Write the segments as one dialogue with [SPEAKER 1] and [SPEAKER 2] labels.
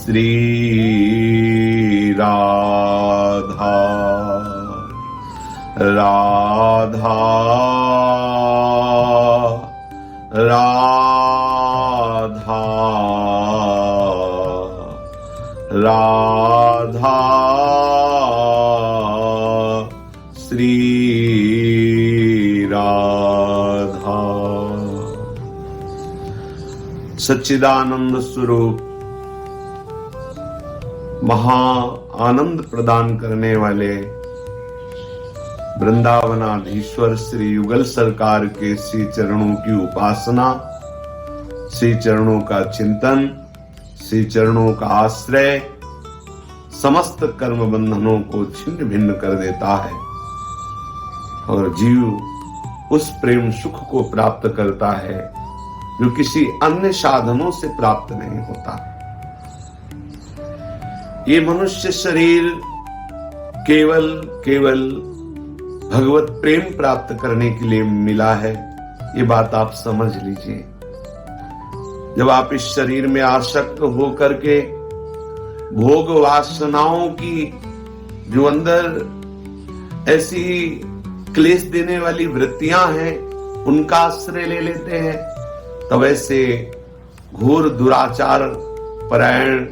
[SPEAKER 1] श्री राधा राधा राधा राधा श्री राधा। सच्चिदानंद स्वरूप महा आनंद प्रदान करने वाले वृंदावनाधीश्वर श्री युगल सरकार के श्री चरणों की उपासना, श्री चरणों का चिंतन, श्री चरणों का आश्रय समस्त कर्म बंधनों को छिन्न भिन्न कर देता है और जीव उस प्रेम सुख को प्राप्त करता है जो किसी अन्य साधनों से प्राप्त नहीं होता। ये मनुष्य शरीर केवल भगवत प्रेम प्राप्त करने के लिए मिला है, ये बात आप समझ लीजिए। जब आप इस शरीर में आसक्त होकर के भोग वासनाओं की जो अंदर ऐसी क्लेश देने वाली वृत्तियां हैं उनका आश्रय ले लेते हैं, तब ऐसे घोर दुराचार परायण,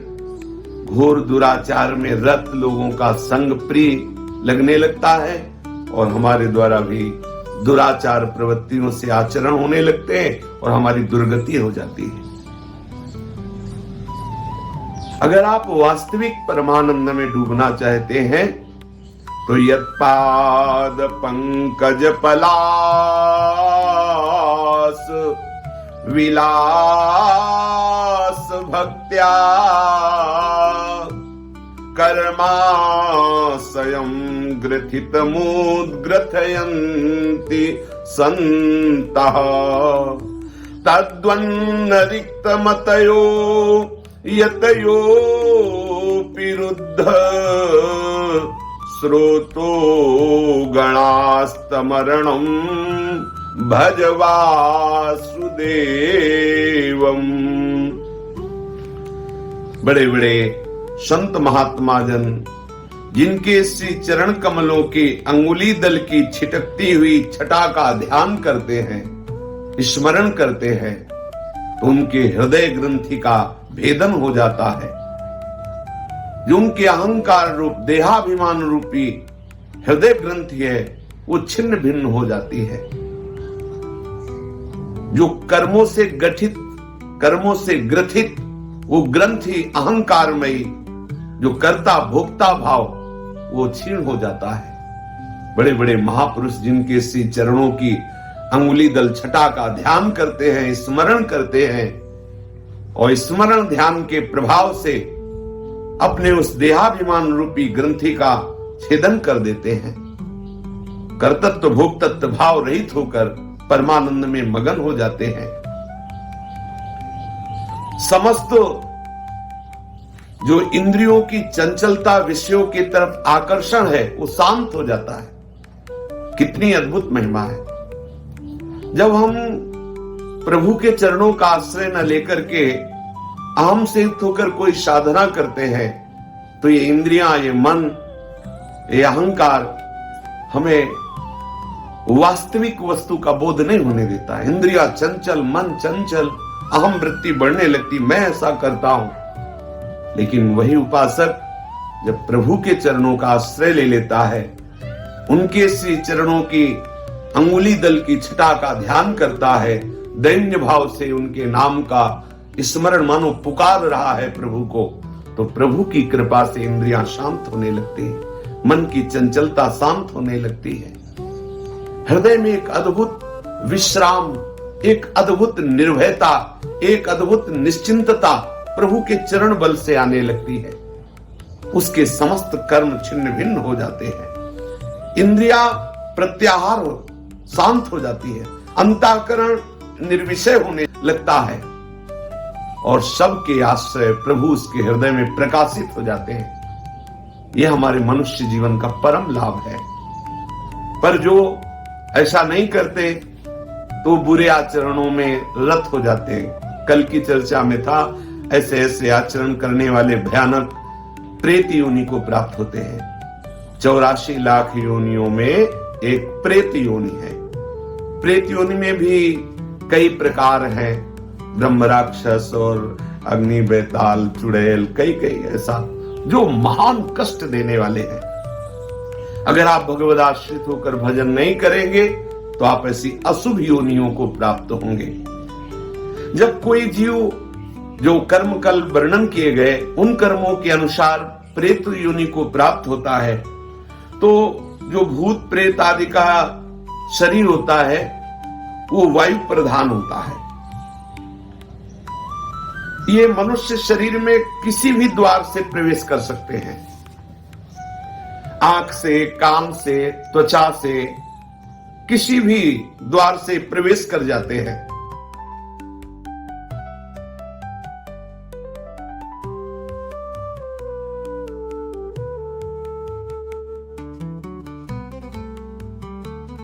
[SPEAKER 1] घोर दुराचार में रत लोगों का संग प्रिय लगने लगता है और हमारे द्वारा भी दुराचार प्रवृत्तियों से आचरण होने लगते हैं और हमारी दुर्गति हो जाती है। अगर आप वास्तविक परमानंद में डूबना चाहते हैं तो यत्पाद पंकज पलास विलास भक्त्या कर्माशयं ग्रथितमुद्ग्रथयन्ति सन्तः तद्वन्नरिक्तमतयो यतयोऽपि रुद्ध स्रोतो गणास्तमरणं भज वासुदेवम्। बड़े बड़े संत महात्मा जन जिनके श्री चरण कमलों के अंगुली दल की छिटकती हुई छटा का ध्यान करते हैं, स्मरण करते हैं, तो उनके हृदय ग्रंथि का भेदन हो जाता है। जो उनके अहंकार रूप देहाभिमान रूपी हृदय ग्रंथि है वो छिन्न भिन्न हो जाती है। जो कर्मों से गठित, कर्मों से ग्रथित वो ग्रंथि अहंकारमयी, जो कर्ता भोक्ता भाव वो क्षीण हो जाता है। बड़े बड़े महापुरुष जिनके श्री चरणों की अंगुली दल छटा का ध्यान करते हैं, स्मरण करते हैं और स्मरण ध्यान के प्रभाव से अपने उस देहाभिमान रूपी ग्रंथि का छेदन कर देते हैं, कर्तृत्व भोक्तृत्व भाव रहित होकर परमानंद में मगन हो जाते हैं। समस्त जो इंद्रियों की चंचलता, विषयों की तरफ आकर्षण है वो शांत हो जाता है। कितनी अद्भुत महिमा है। जब हम प्रभु के चरणों का आश्रय न लेकर के अहम से युक्त होकर कोई साधना करते हैं तो ये इंद्रियां, ये मन, ये अहंकार हमें वास्तविक वस्तु का बोध नहीं होने देता है। इंद्रियां चंचल, मन चंचल, अहम वृत्ति बढ़ने लगती, मैं ऐसा करता हूं। लेकिन वही उपासक जब प्रभु के चरणों का आश्रय ले लेता है, उनके श्री चरणों की अंगुली दल की छटा का ध्यान करता है, दैन्य भाव से उनके नाम का स्मरण मानो पुकार रहा है प्रभु को, तो प्रभु की कृपा से इंद्रियां शांत होने लगती है, मन की चंचलता शांत होने लगती है। हृदय में एक अद्भुत विश्राम, एक अद्भुत निर्भयता, एक अद्भुत निश्चिंतता प्रभु के चरण बल से आने लगती है। उसके समस्त कर्म छिन्न भिन्न हो जाते हैं, इंद्रियां प्रत्याहार हो, शांत हो जाती है, अंतःकरण निर्विषय होने लगता है और सबके आश्रय प्रभु उसके हृदय में प्रकाशित हो जाते हैं। यह हमारे मनुष्य जीवन का परम लाभ है। पर जो ऐसा नहीं करते तो बुरे आचरणों में रत हो जाते हैं। कल की चर्चा में था, ऐसे ऐसे आचरण करने वाले भयानक प्रेत योनि को प्राप्त होते हैं। 84 लाख योनियों में एक प्रेत योनि है। प्रेत योनि में भी कई प्रकार हैं, ब्रह्म राक्षस और अग्नि बेताल चुड़ैल, कई ऐसा जो महान कष्ट देने वाले हैं। अगर आप भगवद आश्रित होकर भजन नहीं करेंगे तो आप ऐसी अशुभ योनियों को प्राप्त होंगे। जब कोई जीव जो कर्म कल वर्णन किए गए उन कर्मों के अनुसार प्रेत योनि को प्राप्त होता है, तो जो भूत प्रेत आदि का शरीर होता है वो वायु प्रधान होता है। ये मनुष्य शरीर में किसी भी द्वार से प्रवेश कर सकते हैं, आंख से, कान से, त्वचा से, किसी भी द्वार से प्रवेश कर जाते हैं।